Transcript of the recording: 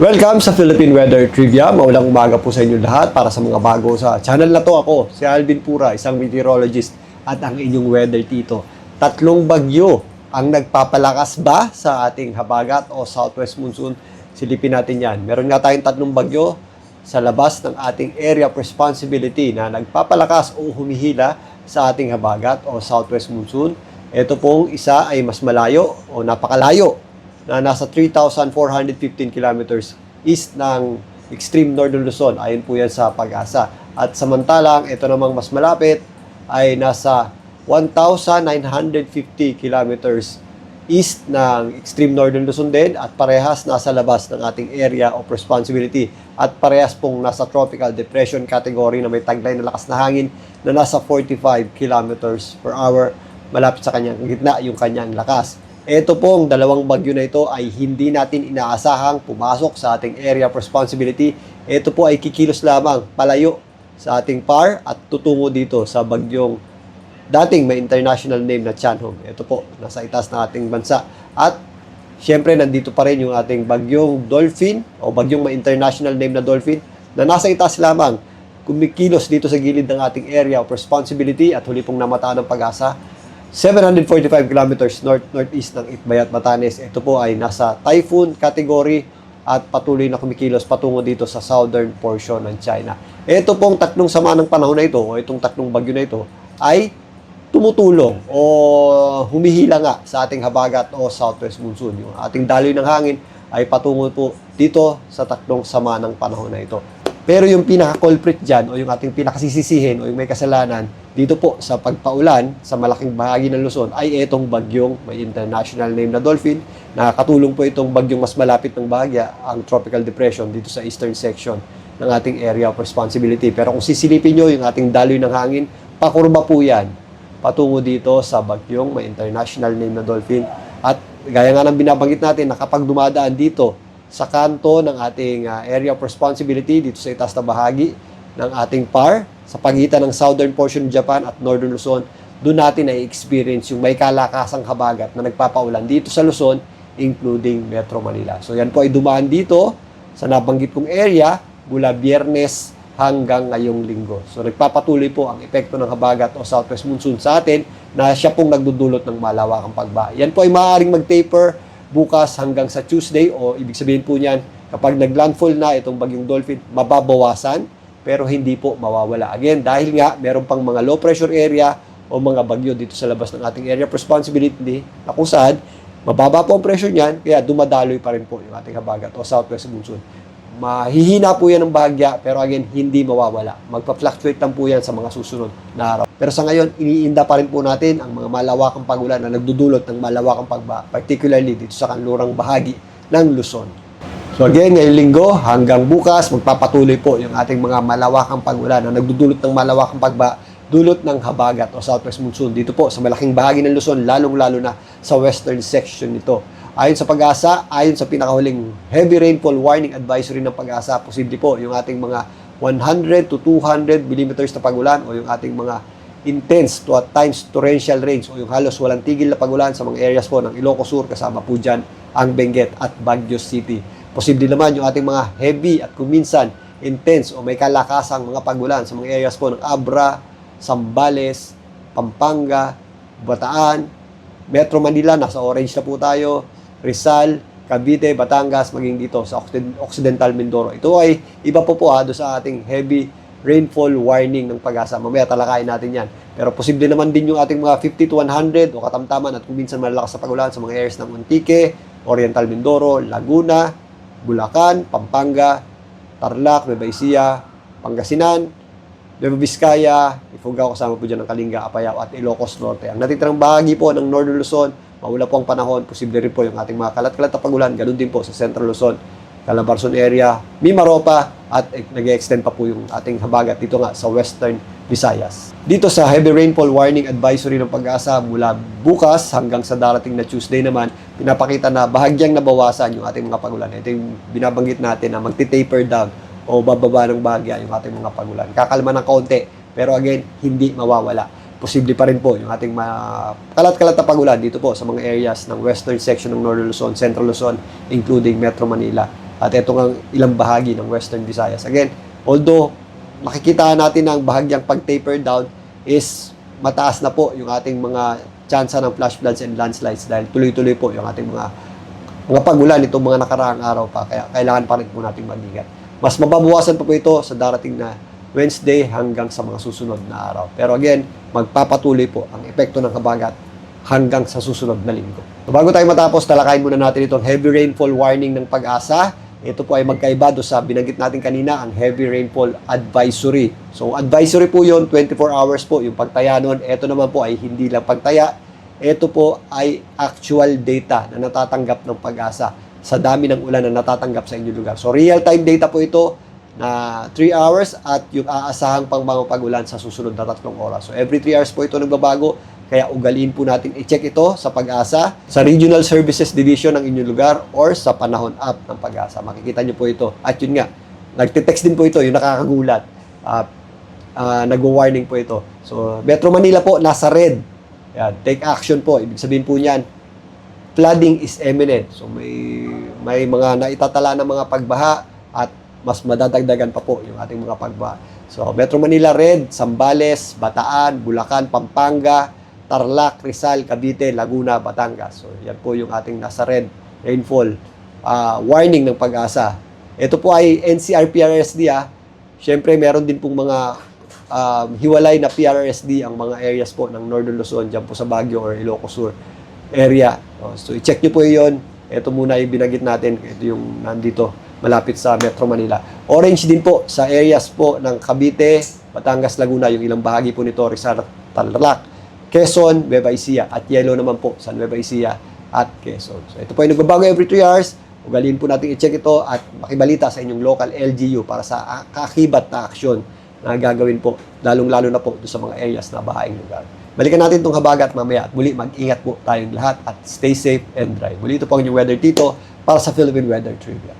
Welcome sa Philippine Weather Trivia. Maulang umaga po sa inyo lahat. Para sa mga bago sa channel na to, ako, si Alvin Pura, isang meteorologist at ang inyong weather tito. Tatlong bagyo ang nagpapalakas ba sa ating habagat o southwest monsoon? Silipin natin yan. Meron nga tayong tatlong bagyo sa labas ng ating area of responsibility na nagpapalakas o humihila sa ating habagat o southwest monsoon. Ito pong isa ay mas malayo o napakalayo na nasa 3,415 kilometers east ng extreme northern Luzon. Ayon po yan sa Pag-asa. At samantalang, ito namang mas malapit ay nasa 1,950 kilometers east ng extreme northern Luzon din at parehas nasa labas ng ating area of responsibility at parehas pong nasa tropical depression category na may taglay na lakas na hangin na nasa 45 kilometers per hour. Malapit sa kanyang gitna yung kanyang lakas. Ito pong dalawang bagyo na ito ay hindi natin inaasahang pumasok sa ating area of responsibility. Ito po ay kikilos lamang palayo sa ating PAR at tutungo dito sa bagyong dating may international name na Tianhong. Ito po, nasa itaas ng ating bansa. At syempre, nandito pa rin yung ating bagyong Dolphin o bagyong may international name na Dolphin na nasa itaas lamang kumikilos dito sa gilid ng ating area of responsibility at huli pong namataan ng Pag-asa. 745 kilometers northeast ng Itbayat, Batanes. Ito po ay nasa typhoon category at patuloy na kumikilos patungo dito sa southern portion ng China. Ito pong tatlong sama ng panahon na ito o itong tatlong bagyo na ito ay tumutulong o humihila nga sa ating habagat o southwest monsoon. Yung ating daloy ng hangin ay patungo po dito sa tatlong sama ng panahon na ito. Pero yung pinaka-culprit dyan o yung ating pinakasisisihin o yung may kasalanan dito po sa pagpaulan sa malaking bahagi ng Luzon ay itong bagyong may international name na Dolphin. Nakakatulong po itong bagyong mas malapit ng bahagya, ang tropical depression dito sa eastern section ng ating area of responsibility. Pero kung sisilipin nyo yung ating daloy ng hangin, pakurba po yan patungo dito sa bagyong may international name na Dolphin. At gaya nga ng binabanggit natin na kapag dumadaan dito sa kanto ng ating area of responsibility dito sa itaas na bahagi ng ating PAR sa pagitan ng southern portion ng Japan at northern Luzon, doon natin na-experience yung may kalakasang habagat na nagpapaulan dito sa Luzon, including Metro Manila. So yan po ay dumaan dito sa nabanggit kong area mula Biyernes hanggang ngayong linggo. So nagpapatuloy po ang epekto ng habagat o southwest monsoon sa atin na siya pong nagdudulot ng malawakang pagbaha. Yan po ay maaaring mag-taper bukas hanggang sa Tuesday o ibig sabihin po niyan kapag naglandfall na itong bagyong Dolphin, mababawasan pero hindi po mawawala. Again, dahil nga meron pang mga low pressure area o mga bagyo dito sa labas ng ating area of responsibility na kung saan mababa po ang pressure niyan kaya dumadaloy pa rin po yung ating habagat o southwest monsoon. Mahihina po yan ng bahagya pero again, hindi mawawala. Magpa-fluctuate lang po yan sa mga susunod na araw. Pero sa ngayon, iniinda pa rin po natin ang mga malawakang pagulan na nagdudulot ng malawakang pagbaha, particularly dito sa kanlurang bahagi ng Luzon. So again, ngayong linggo hanggang bukas, magpapatuloy po yung ating mga malawakang pagulan na nagdudulot ng malawakang pagbaha, dulot ng habagat o southwest monsoon dito po sa malaking bahagi ng Luzon, lalong-lalo na sa western section nito. Ayon sa Pag-asa, ayon sa pinakahuling heavy rainfall warning advisory ng Pag-asa, posible po yung ating mga 100 to 200 millimeters na pagulan o yung ating mga intense to at times torrential rains o yung halos walang tigil na pagulan sa mga areas po ng Ilocos Sur, kasama po dyan ang Benguet at Baguio City. Posible naman yung ating mga heavy at kuminsan intense o may kalakasang mga pagulan sa mga areas po ng Abra, Zambales, Pampanga, Bataan, Metro Manila, nasa orange na po tayo, Rizal, Cavite, Batangas, maging dito sa Occidental Mindoro. Ito ay iba po doon sa ating heavy rainfall warning ng Pag-asa. Mamaya talakayin natin yan. Pero posible naman din yung ating mga 50 to 100 o katamtaman at kung minsan malalakas na pagulan sa mga areas ng Antique, Oriental Mindoro, Laguna, Bulacan, Pampanga, Tarlac, Nueva Ecija, Pangasinan, Nueva Vizcaya, Ifugao, kasama po dyan ng Kalinga, Apayao at Ilocos Norte. Ang natitirang bahagi po ng Northern Luzon, maula po ang panahon, posible rin po yung ating mga kalat-kalat na pagulan, ganun din po sa Central Luzon, Calabarzon area, Mimaropa, at nag-extend pa po yung ating habagat dito nga sa Western Visayas. Dito sa heavy rainfall warning advisory ng Pag-asa mula bukas hanggang sa darating na Tuesday naman, pinapakita na bahagyang nabawasan yung ating mga pagulan. Ito yung binabanggit natin na magti-taper down o bababa ng bahagya yung ating mga pagulan. Kakalma ng kaunti, pero again, hindi mawawala. Posible pa rin po yung ating kalat-kalat na pagulan dito po sa mga areas ng western section ng Northern Luzon, Central Luzon, including Metro Manila at ito ang ilang bahagi ng Western Visayas. Again, although makikita natin ang bahagyang pag-taper down is mataas na po yung ating mga tsansa ng flash floods and landslides dahil tuloy-tuloy po yung ating mga pagulan itong mga nakaraang araw pa. Kaya kailangan pa rin po natin mag-ingat. Mas mababawasan pa po ito sa darating na Wednesday hanggang sa mga susunod na araw. Pero again, magpapatuloy po ang epekto ng habagat hanggang sa susunod na linggo. So bago tayo matapos, talakayin muna natin itong heavy rainfall warning ng Pag-asa. Ito po ay magkaiba do sa binanggit natin kanina, ang heavy rainfall advisory. So advisory po yun, 24 hours po yung pagtaya nun. Ito naman po ay hindi lang pagtaya. Ito po ay actual data na natatanggap ng Pag-asa sa dami ng ulan na natatanggap sa inyong lugar. So real-time data po ito na 3 hours at yung aasahang pang mga pag-ulan sa susunod na 3 oras. So every 3 hours po ito nagbabago. Kaya ugaliin po natin i-check ito sa Pag-asa, sa Regional Services Division ng inyong lugar or sa Panahon App ng Pag-asa. Makikita nyo po ito. At yun nga, nagte-text din po ito, yung nakakagulat. Nag-warning po ito. So Metro Manila po, nasa red. Yan, take action po. Ibig sabihin po niyan, flooding is imminent. So may mga naitatala ng mga pagbaha at mas madadagdagan pa po yung ating mga pagbaha. So Metro Manila red, Zambales, Bataan, Bulacan, Pampanga, Tarlac, Rizal, Cavite, Laguna, Batangas. So yan po yung ating nasa red rainfall warning ng Pag-asa. Ito po ay NCR PRSD. Siyempre meron din pong mga hiwalay na PRSD ang mga areas po ng Northern Luzon, dyan po sa Baguio or Ilocos Sur area. So i-check nyo po yun. Ito muna yung binanggit natin. Ito yung nandito malapit sa Metro Manila. Orange din po sa areas po ng Cavite, Batangas, Laguna, yung ilang bahagi po nito, Rizal, Tarlac, Quezon, Nueva Ecija, at yellow naman po sa Nueva Ecija at Quezon. So ito po ay nagbabago every 3 hours. Ugaliin po natin i-check ito at makibalita sa inyong local LGU para sa kaakibat na aksyon na gagawin po, lalong-lalo na po doon sa mga areas na bahaing lugar. Balikan natin itong habagat mamaya at muli mag-ingat po tayong lahat at stay safe and dry. Muli ito po ang inyong Weather Tito para sa Philippine Weather Trivia.